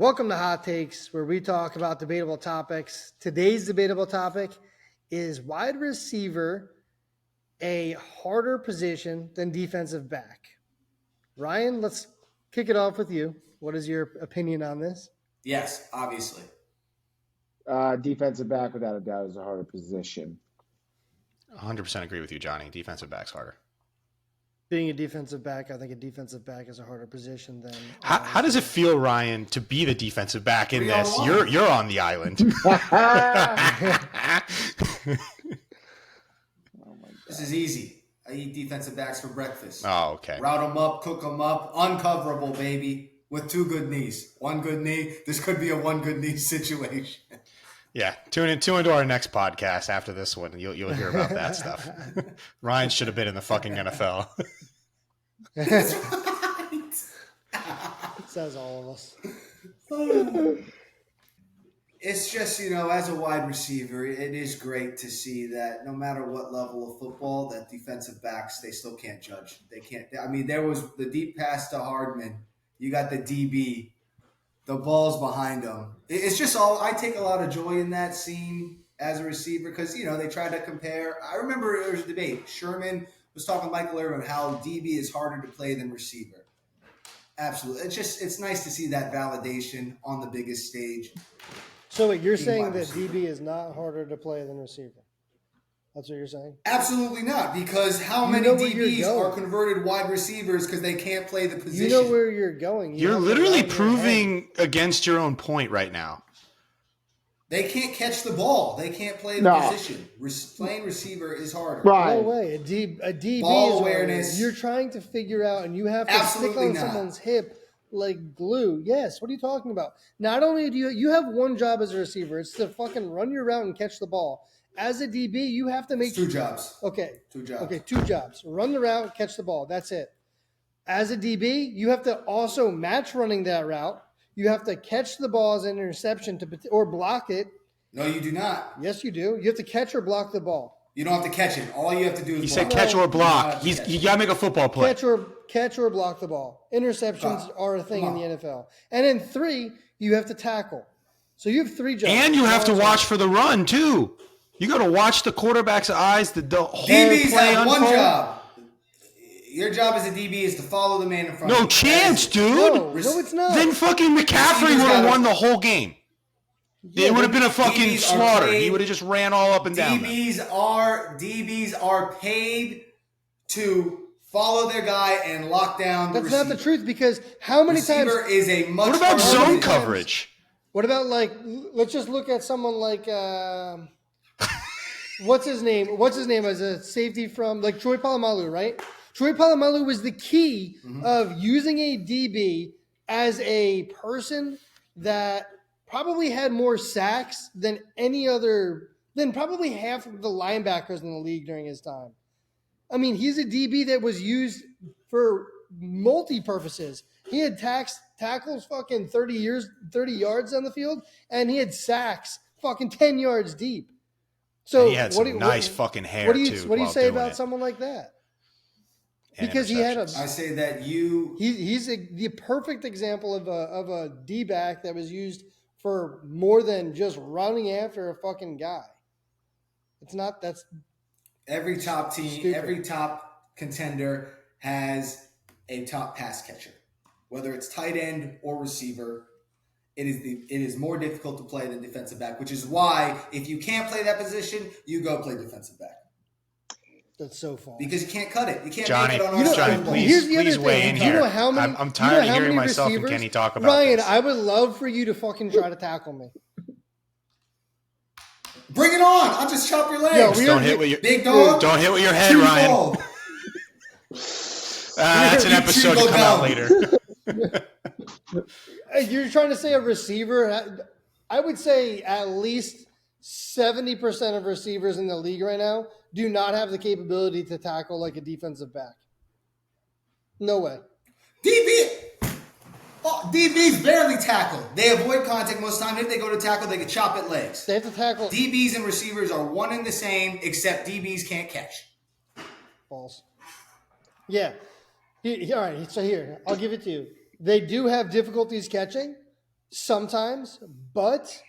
Welcome to Hot Takes, where we talk about debatable topics. Today's debatable topic is wide receiver a harder position than defensive back? Ryan, let's kick it off with you. What is your opinion on this? Yes, obviously. Defensive back, without a doubt, is a harder position. 100% agree with you, Johnny. Defensive back's harder. Being a defensive back, I think a defensive back is a harder position than. How does it feel, Ryan, to be the defensive back in this? You're on the island. This is easy. I eat defensive backs for breakfast. Oh, okay. Route them up, cook them up, uncoverable, baby, with two good knees. One good knee. This could be a one good knee situation. Yeah, tune into our next podcast after this one. You'll hear about that stuff. Ryan should have been in the fucking NFL. That's right. Says all of us. It's just, as a wide receiver, it is great to see that no matter what level of football, that defensive backs, they still can't judge. They can't. I mean, there was the deep pass to Hardman. You got the DB. The ball's behind him. It's just I take a lot of joy in that scene as a receiver because, they tried to compare. I remember there was a debate. Sherman was talking to Michael Irvin how DB is harder to play than receiver. Absolutely. It's nice to see that validation on the biggest stage. So wait, you're saying that DB is not harder to play than receiver? That's what you're saying? Absolutely not, because how many DBs are converted wide receivers because they can't play the position? You know where you're going. You're literally proving against your own point right now. They can't catch the ball. They can't play the position. Playing receiver is harder. Right. No way. A DB ball is awareness. Harder. You're trying to figure out, and you have to stick on someone's hip like glue. Yes. What are you talking about? Not only do you have one job as a receiver, it's to fucking run your route and catch the ball. As a DB, you have to make two jobs. Okay. 2 jobs. Okay, 2 jobs. Run the route, catch the ball. That's it. As a DB, you have to also match running that route. You have to catch the ball as an interception or block it. No, you do not. Yes, you do. You have to catch or block the ball. You don't have to catch it. All you have to do is He said catch or block. You got to make a football play. Catch or block the ball. Interceptions are a thing in the NFL. And then 3, you have to tackle. So you have 3 jobs. And you have to watch for the run, too. You got to watch the quarterback's eyes, the whole DBs play have unfold. one job. Your job as a DB is to follow the man in front of you. No chance, dude. No, it's not. Then fucking McCaffrey would have won the whole game. It would have been a fucking slaughter. He would have just ran all up and down. DBs are paid to follow their guy and lock down the receiver. That's not the truth, because how many times is a much What about harder zone coverage? What about, let's just look at someone like what's his name as a safety from, Troy Polamalu, right? Troy Polamalu was the key of using a DB as a person that probably had more sacks than probably half of the linebackers in the league during his time. I mean, he's a DB that was used for multi-purposes. He had tackles fucking 30 yards on the field, and he had sacks fucking 10 yards deep. So and he had some nice fucking hair, too. What do you say about someone like that? And because he had I say that he's the perfect example of a D-back that was used for more than just running after a fucking guy. That's every top team, stupid. Every top contender has a top pass catcher. Whether it's tight end or receiver, it is more difficult to play than defensive back, which is why if you can't play that position, you go play defensive back. That's so false. Because you can't cut it. You can't Johnny, make it on our Johnny, please weigh in here. I'm tired of hearing myself and Kenny talk about Ryan, this. I would love for you to fucking try to tackle me. Bring it on. I'll just chop your legs. Don't hit with your big dog. Don't hit with your head, Ryan. That's an episode to come out later. You're trying to say a receiver? I would say at least 70% of receivers in the league right now do not have the capability to tackle like a defensive back. No way. DBs barely tackle. They avoid contact most of the time. If they go to tackle, they get chop at legs. They have to tackle. DBs and receivers are one and the same, except DBs can't catch. False. Yeah. All right, so here, I'll give it to you. They do have difficulties catching, sometimes, but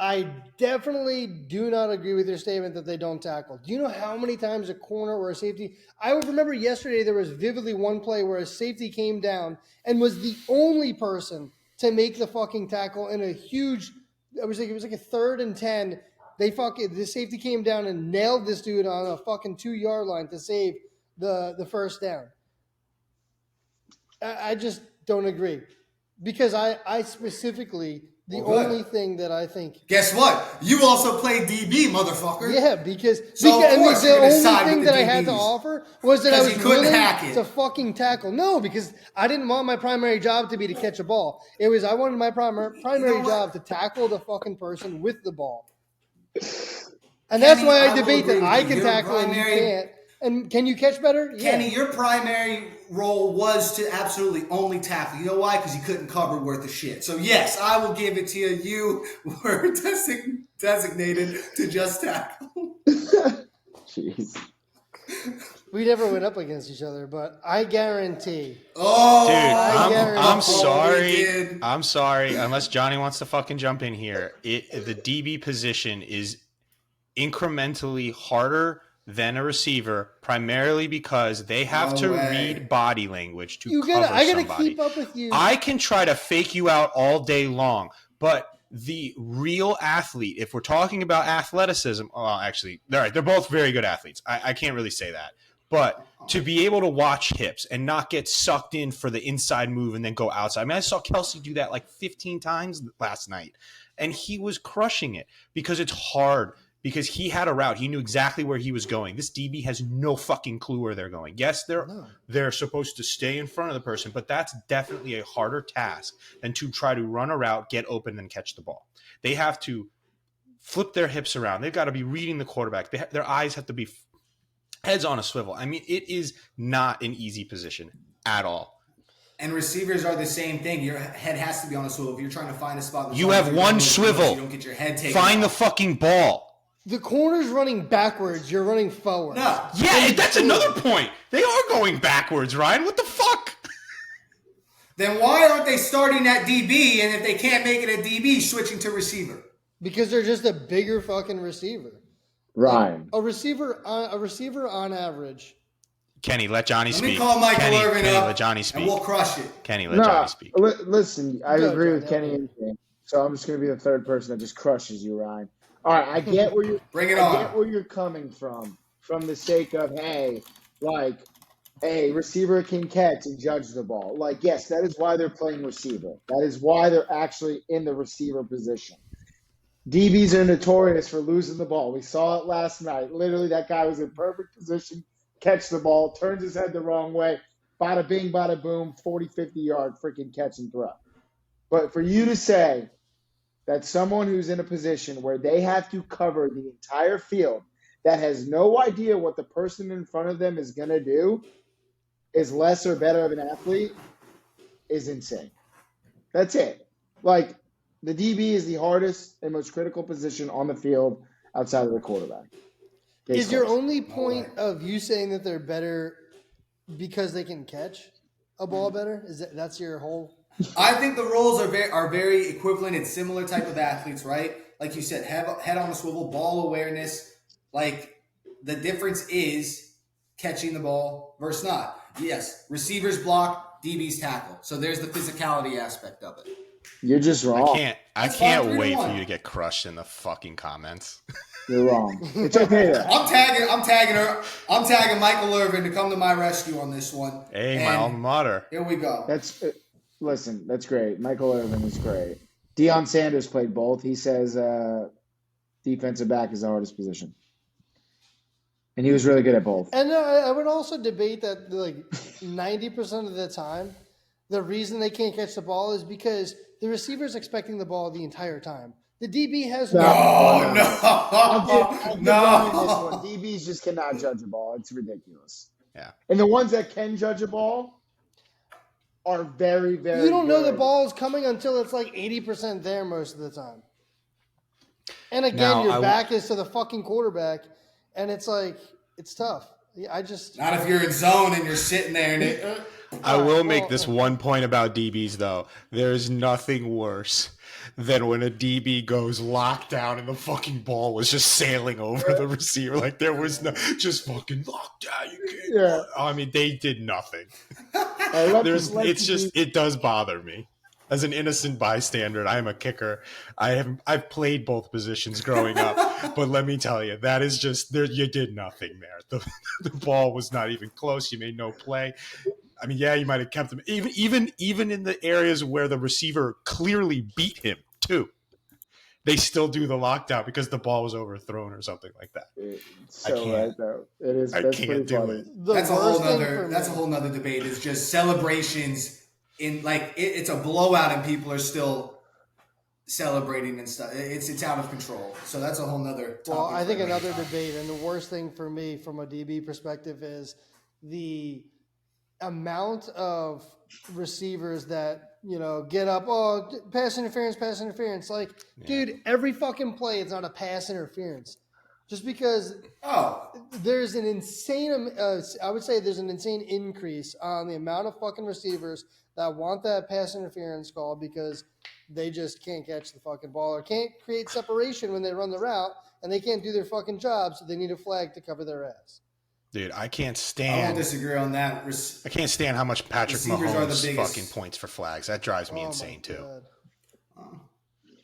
I definitely do not agree with your statement that they don't tackle. Do you know how many times a corner or a safety? I would remember yesterday there was vividly one play where a safety came down and was the only person to make the fucking tackle in a huge. It was like a 3rd and 10. The safety came down and nailed this dude on a fucking 2-yard line to save the first down. I just don't agree because I specifically. The only thing that I think. Guess what? You also play DB, motherfucker. Yeah, because So of course the you're gonna only side thing with that the I had to DBs. offer was that I 'Cause was you couldn't willing hack it. to fucking tackle. No, because I didn't want my primary job to be to catch a ball. It was I wanted my primary what? job to tackle the fucking person with the ball. And that's Kenny, why I will debate agree that with I you. can Your tackle and you can't. And can you catch better? Yeah. Kenny, your primary role was to absolutely only tackle. You know why? Because you couldn't cover worth a shit. So yes, I will give it to you. You were designated to just tackle. Jeez. We never went up against each other, but I guarantee. Oh, Dude, I'm we sorry. did. I'm sorry. Unless Johnny wants to fucking jump in here, the DB position is incrementally harder than a receiver, primarily because they have to read body language to cover I gotta somebody. keep up with you. I can try to fake you out all day long, but the real athlete, if we're talking about athleticism, well, actually, they're both very good athletes. I can't really say that. But to be able to watch hips and not get sucked in for the inside move and then go outside. I mean, I saw Kelsey do that like 15 times last night, and he was crushing it because it's hard. Because he had a route. He knew exactly where he was going. This DB has no fucking clue where they're going. Yes, they're supposed to stay in front of the person, but that's definitely a harder task than to try to run a route, get open, and catch the ball. They have to flip their hips around. They've got to be reading the quarterback. Their eyes have to be heads on a swivel. I mean, it is not an easy position at all. And receivers are the same thing. Your head has to be on a swivel. If you're trying to find a spot, You have one swivel. You don't get your head taken. Find the off. fucking ball. The corner's running backwards. You're running forward. No. Yeah, that's another point. They are going backwards, Ryan. What the fuck? Then why aren't they starting at DB? And if they can't make it a DB, switching to receiver? Because they're just a bigger fucking receiver. Ryan. A receiver on average. Kenny, let Johnny Let speak. me call Michael Kenny, Irvin Kenny, up, let Johnny speak. and we'll crush it. Kenny, let Johnny speak. Listen, I Go, agree with Johnny. Kenny and Ken, so I'm just going to be the third person that just crushes you, Ryan. All right, I get where you're. Bring it I on. get where you're coming from the sake of hey, receiver can catch and judge the ball. Like, yes, that is why they're playing receiver. That is why they're actually in the receiver position. DBs are notorious for losing the ball. We saw it last night. Literally, that guy was in perfect position, catch the ball, turns his head the wrong way, bada bing, bada boom, 40, 50-yard freaking catch and throw. But for you to say that someone who's in a position where they have to cover the entire field that has no idea what the person in front of them is going to do is less or better of an athlete is insane. That's it. Like, the DB is the hardest and most critical position on the field outside of the quarterback. Is your only point of you saying that they're better because they can catch a ball better? That's your whole? I think the roles are very equivalent and similar type of athletes, right? Like you said, head on a swivel, ball awareness. Like, the difference is catching the ball versus not. Yes, receivers block, DBs tackle. So there's the physicality aspect of it. You're just wrong. I That's can't fine, wait 3-1. for you to get crushed in the fucking comments. You're wrong. It's okay. I'm tagging Michael Irvin to come to my rescue on this one. Hey, And my alma mater. Here we go. Listen, that's great. Michael Irvin is great. Deion Sanders played both. He says defensive back is the hardest position. And he was really good at both. And I would also debate that like 90% of the time, the reason they can't catch the ball is because the receiver's expecting the ball the entire time. The DB has No. I'll give Ryan this one. DBs just cannot judge a ball. It's ridiculous. Yeah. And the ones that can judge a ball are very, very You don't know the good. ball is coming until it's like 80% there most of the time. And again, Now, your back is to the fucking quarterback, and it's like, it's tough. I just Not if you're in zone and you're sitting there and it. I will make this one point about DBs, though. There's nothing worse than when a DB goes locked down and the fucking ball was just sailing over the receiver. Like, there was no, just fucking locked down. You can't. Yeah. I mean, they did nothing. Let's It does bother me. As an innocent bystander, I am a kicker. I've played both positions growing up, but let me tell you, that is just there. You did nothing there. The ball was not even close. You made no play. I mean, yeah, you might have kept him. Even in the areas where the receiver clearly beat him too, they still do the lockdown because the ball was overthrown or something like that. So I can't. right though, it is. I That's can't pretty do funny. it. That's a whole nother. That's a whole nother debate. Is just celebrations in like it's a blowout and people are still celebrating and stuff. It's out of control. So that's a whole nother topic. Well, I think for another another time. debate, and the worst thing for me from a DB perspective is the amount of receivers that get up. Oh, pass interference. Like, dude, every fucking play it's not a pass interference. Just because there's an insane, I would say there's an insane increase on the amount of fucking receivers that want that pass interference call because they just can't catch the fucking ball or can't create separation when they run the route and they can't do their fucking job, so they need a flag to cover their ass. Dude, I can't I stand. will disagree on that. I can't stand how much Patrick Receivers are the Mahomes biggest. fucking points for flags. That drives me Oh, insane my too. God.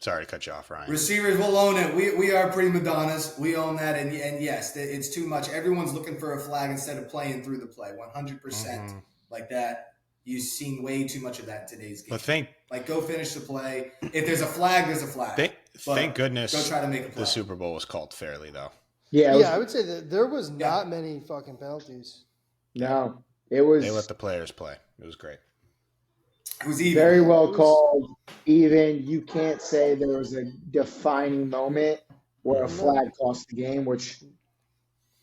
Sorry to cut you off, Ryan. Receivers will own it. We are pretty Madonnas. We own that, and yes, it's too much. Everyone's looking for a flag instead of playing through the play. 100% like that. You've seen way too much of that in today's game. But go finish the play. If there's a flag, there's a flag. Thank goodness go try to make a play. the Super Bowl was called fairly, though. Yeah, I would say that there was not many fucking penalties. No, it was. They let the players play. It was great. It was even. Very well called. Even you can't say there was a defining moment where a flag cost the game, which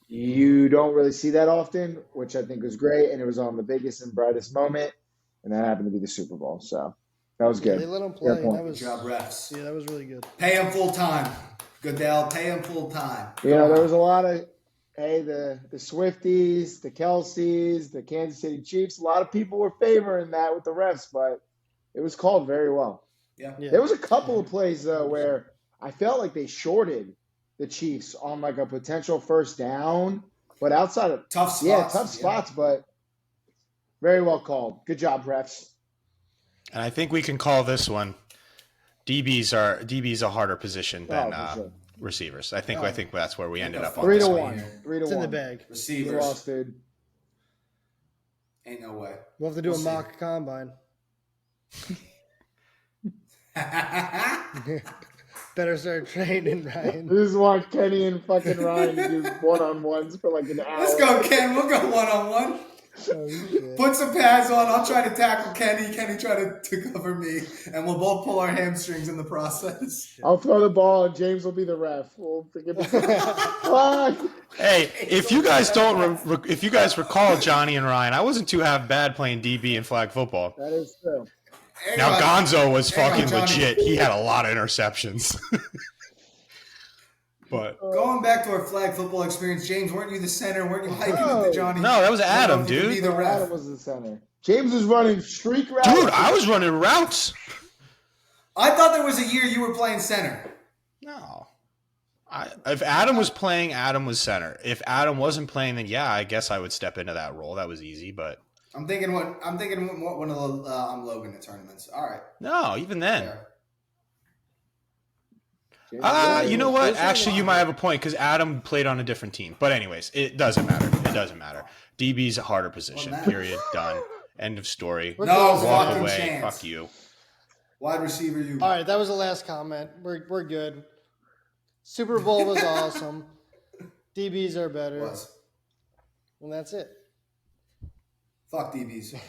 you don't really see that often, which I think was great. And it was on the biggest and brightest moment, and that happened to be the Super Bowl. So that was good. They let them play. point. That was, Good job, refs. Yeah, that was really good. Pay them full time. Goodell, pay them full time. There was a lot of the Swifties, the Kelseys, the Kansas City Chiefs. A lot of people were favoring that with the refs, but it was called very well. Yeah. There was a couple of plays though where I felt like they shorted the Chiefs on like a potential first down, but outside of tough spots. tough spots, but very well called. Good job, refs. And I think we can call this one. DB's a harder position than sure. receivers. I think that's where we ended up on 3 this to one. 1. 3 to It's 1. in the bag. Receivers. You lost, dude. Ain't no way. We'll have to do We'll a see. mock combine. Better start training, Ryan. This is why Kenny and fucking Ryan do one-on-ones for like an hour. Let's go, Ken. We'll go one-on-one. Oh, shit. Put some pads on. I'll try to tackle Kenny. Kenny try to cover me. And we'll both pull our hamstrings in the process. I'll throw the ball and James will be the ref. We'll forget Fuck. Hey, if you guys if you guys recall Johnny and Ryan, I wasn't too half bad playing DB in flag football. That is true. Now Gonzo was Hang on, fucking Johnny. legit. He had a lot of interceptions. But Going back to our flag football experience, James, weren't you the center? Weren't you hiking with the Johnny? no, that was Adam, If you could be dude. the ref. Adam was the center. James was running streak routes. Dude, I was running routes. I thought there was a year you were playing center. No. If Adam was playing, Adam was center. If Adam wasn't playing, then yeah, I guess I would step into that role. That was easy, but I'm thinking one of the Logan tournaments. All right. no, even then. Fair. James You know what? Actually, you might have a point because Adam played on a different team. But anyways, it doesn't matter. It doesn't matter. DB's a harder position. Well, Period. Done. End of story. No Walk fucking away. chance. Fuck you. Wide receiver, you. All right, that was the last comment. We're good. Super Bowl was awesome. DBs are better. Was. And that's it. Fuck DBs.